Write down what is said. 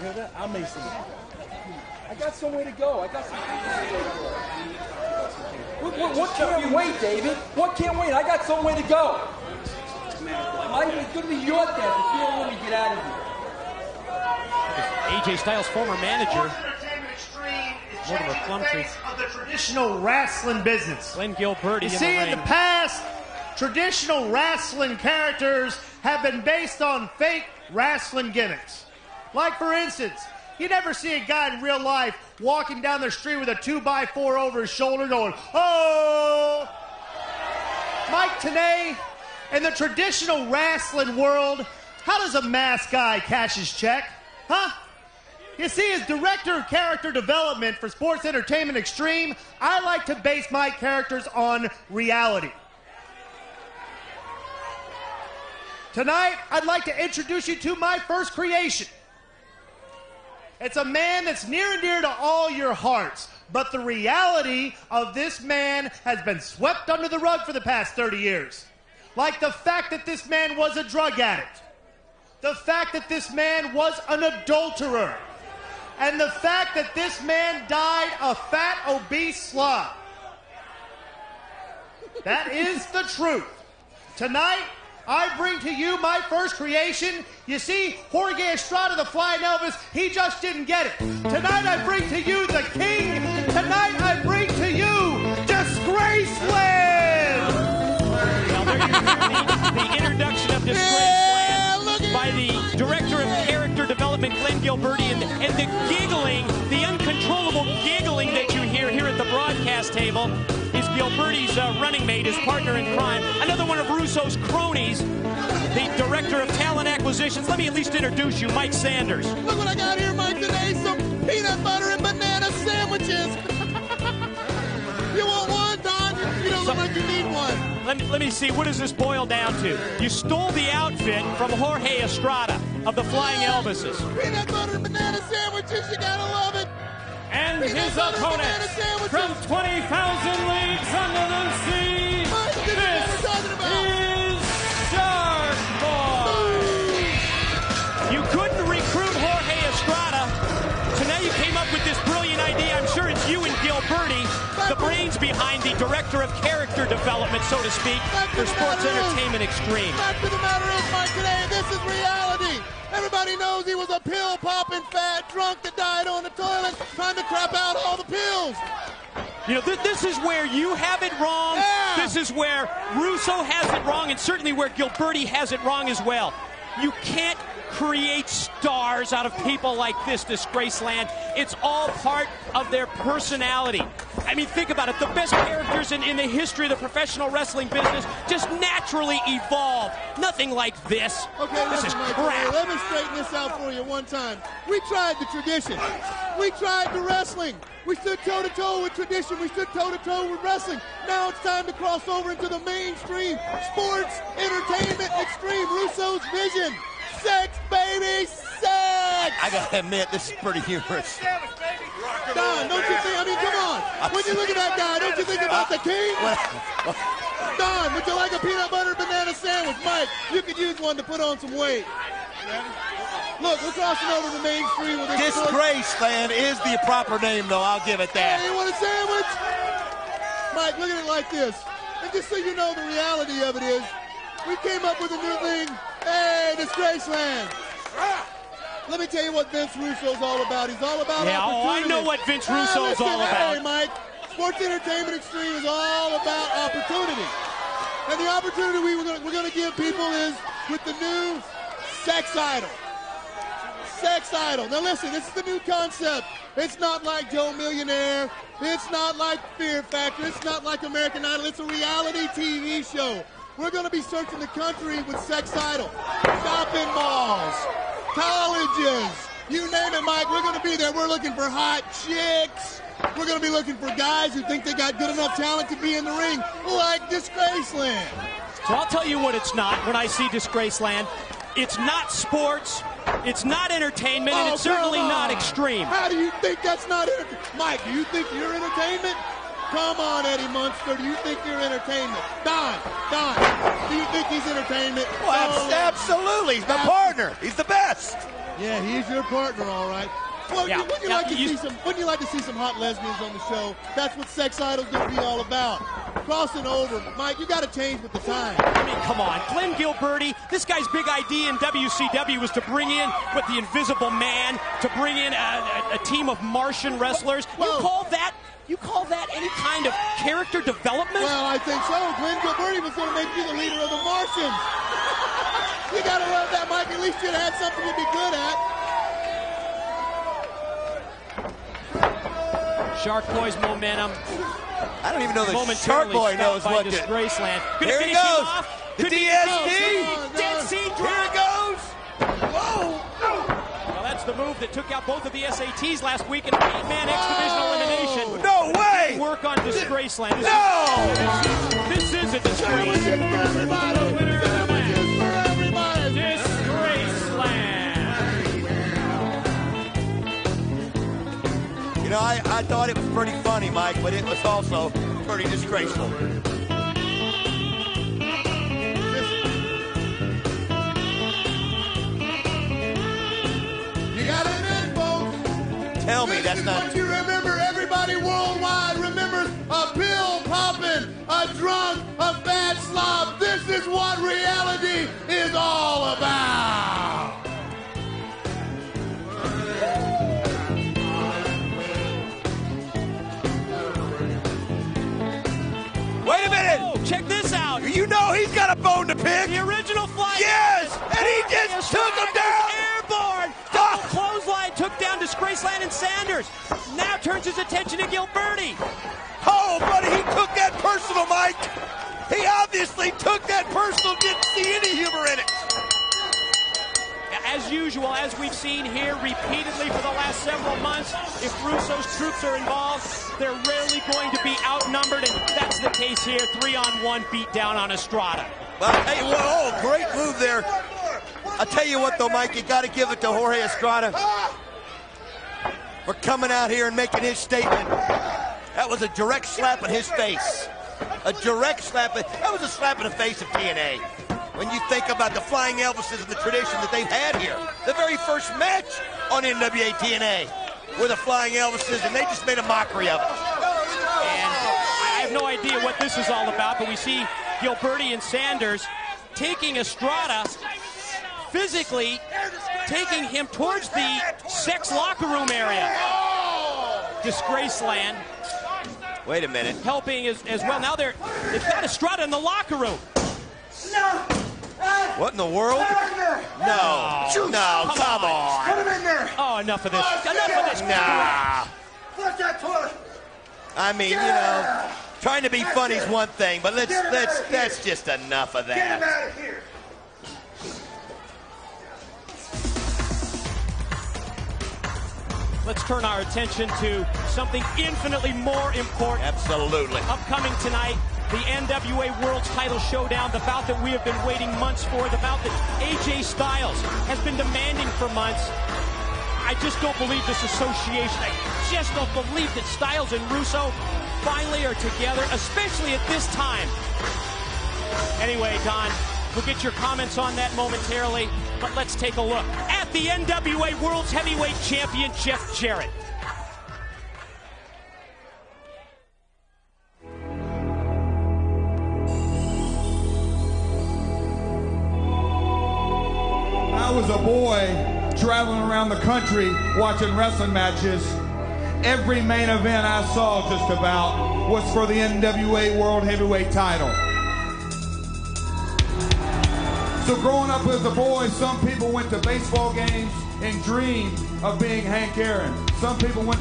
hear that? I'm Mason. I got somewhere to go. I got some. What can't wait, David? What can't wait? I got somewhere to go. It's going to be your death if you don't let me get out of here. AJ Styles' former manager, Mortimer Plumtree, of the traditional wrestling business. Glenn Gilberti. You see, in the past, traditional wrestling characters have been based on fake wrestling gimmicks. Like, for instance, you never see a guy in real life walking down the street with a 2x4 over his shoulder going, oh! Mike Tenay, in the traditional wrestling world, how does a masked guy cash his check? Huh? You see, as director of character development for Sports Entertainment Extreme, I like to base my characters on reality. Tonight, I'd like to introduce you to my first creation. It's a man that's near and dear to all your hearts, but the reality of this man has been swept under the rug for the past 30 years. Like the fact that this man was a drug addict, the fact that this man was an adulterer, and the fact that this man died a fat, obese slob. That is the truth. Tonight, I bring to you my first creation. You see, Jorge Estrada, the Flying Elvis, he just didn't get it. Tonight, I bring to you the King. Tonight, I bring to you Disgraceland. Well, there you hear the introduction of Disgraceland by the director of character development, Glenn Gilberti, and the giggling, the uncontrollable giggling that you hear here at the broadcast table is Gilberti's running mate, his partner in crime, another one of Russo's cronies, the director of talent acquisitions. Let me at least introduce you, Mike Sanders. Look what I got here, Mike, today, some peanut butter and banana sandwiches. You want one, Don? You don't look like you need one. Let me see, what does this boil down to? You stole the outfit from Jorge Estrada of the Flying Elvises. Peanut butter and banana sandwiches, you gotta love it. And his opponent from 20,000 leagues under the sea, this is Sharkboy. You couldn't recruit Jorge Estrada, so now you came up with this brilliant idea. I'm sure it's you and Gilberti, the brains behind the director of character development, so to speak, for Sports Entertainment Extreme. Fact of the matter is, Mike, today, this is reality. Everybody knows he was a pill-popping fat drunk that died on the toilet trying to crap out all the pills. You know, this is where you have it wrong. Yeah. This is where Russo has it wrong, and certainly where Gilberti has it wrong as well. You can't create stars out of people like this, Disgraceland. It's all part of their personality. I mean, think about it. The best characters in the history of the professional wrestling business just naturally evolve. Nothing like this. Okay, this is Mike, crap. let me straighten this out for you one time. We tried the tradition. We tried the wrestling. We stood toe-to-toe with tradition. We stood toe-to-toe with wrestling. Now it's time to cross over into the mainstream sports entertainment extreme. Russo's vision. Sex, baby, sex! I gotta admit, this is pretty humorous. Don, don't you think, I mean, come on. When you look at that guy, don't you think about the king? Don, would you like a peanut butter banana sandwich? Mike, you could use one to put on some weight. Look, we're crossing over the mainstream with this. Disgraceland is the proper name, though. I'll give it that. Hey, you want a sandwich? Mike, look at it like this. And just so you know, the reality of it is, we came up with a new thing. Hey, Disgraceland. Let me tell you what Vince Russo's all about. He's all about opportunity. Oh, I know what Vince Russo's all about. Hey, Mike, Sports Entertainment Extreme is all about opportunity. And the opportunity we're going to give people is with the new sex idol. Sex idol. Now listen, this is the new concept. It's not like Joe Millionaire. It's not like Fear Factor. It's not like American Idol. It's a reality TV show. We're going to be searching the country with sex idol. Shopping malls, colleges, you name it, Mike. We're going to be there. We're looking for hot chicks. We're going to be looking for guys who think they got good enough talent to be in the ring, like Disgraceland. So I'll tell you what it's not when I see Disgraceland. It's not sports, it's not entertainment, and it's certainly not extreme. How do you think that's not entertainment? Mike, do you think you're entertainment? Come on, Eddie Munster. Do you think you're entertainment? Don, do you think he's entertainment? Well, absolutely. He's my partner. He's the best. Yeah, he's your partner, all right. Well, Yeah. wouldn't you like to see some hot lesbians on the show? That's what Sex Idol's going to be all about. Crossing over. Mike, you got to change with the time. I mean, come on. Glenn Gilberti, this guy's big idea in WCW was to bring in with the Invisible Man, to bring in a team of Martian wrestlers. You call that any kind of character development? Well, I think so. Glenn Gilberti was going to make you the leader of the Martians. You got to love that, Mike. At least you'd had something to be good at. Sharkboy's momentum. I don't even know that Momentarily Sharkboy knows stopped by what to... Disgraceland. Here he goes. The DSD. Dead Sea Here drop. it goes. Whoa. Well, that's the move that took out both of the SATs last week in an 8-man X-Divisional elimination. No way. Work on Disgraceland. This is a disgrace. Everybody. You know, I thought it was pretty funny, Mike, but it was also pretty disgraceful. You got to admit, folks. Tell me that's not... What you remember, everybody worldwide remembers a pill-popping, a drunk, a fat slob. This is what reality is all about. Wait a minute! Oh, check this out. You know he's got a bone to pick! The original fly. Yes! And he just took him down! Airborne! Double clothesline took down Disgraceland and Sanders. Now turns his attention to Gilberti. Oh, buddy, he took that personal, Mike! He obviously took that personal, didn't see any humor in it. As usual, as we've seen here repeatedly for the last several months, if Russo's troops are involved, they're rarely going to be outnumbered, and that's the case here. 3-on-1 beat down on Estrada. Well, hey, whoa, great move there. I'll tell you what, though, Mike, you got to give it to Jorge Estrada for coming out here and making his statement. That was a direct slap in his face. A direct slap. That was a slap in the face of TNA. When you think about the Flying Elvises and the tradition that they've had here. The very first match on NWA TNA were the Flying Elvises, and they just made a mockery of it. And I have no idea what this is all about, but we see Gilberti and Sanders taking Estrada, physically taking him towards the sex locker room area. Disgraceland. Wait a minute. Helping as well. Now they've got Estrada in the locker room. What in the world? No, come on. Put him in there. Oh, enough of this. Enough of this. Nah. Flush that toilet. I mean, you know, trying to be funny is one thing, but that's just enough of Get him that. out of here. Let's turn our attention to something infinitely more important. Absolutely. Upcoming tonight, the NWA World Title Showdown, the bout that we have been waiting months for, the bout that AJ Styles has been demanding for months. I just don't believe this association. I just don't believe that Styles and Russo finally are together, especially at this time. Anyway, Don, we'll get your comments on that momentarily, but let's take a look at the NWA World's Heavyweight Champion, Jeff Jarrett. I was a boy traveling around the country watching wrestling matches. Every main event I saw just about was for the NWA World Heavyweight title. So growing up as a boy, some people went to baseball games and dreamed of being Hank Aaron. Some people went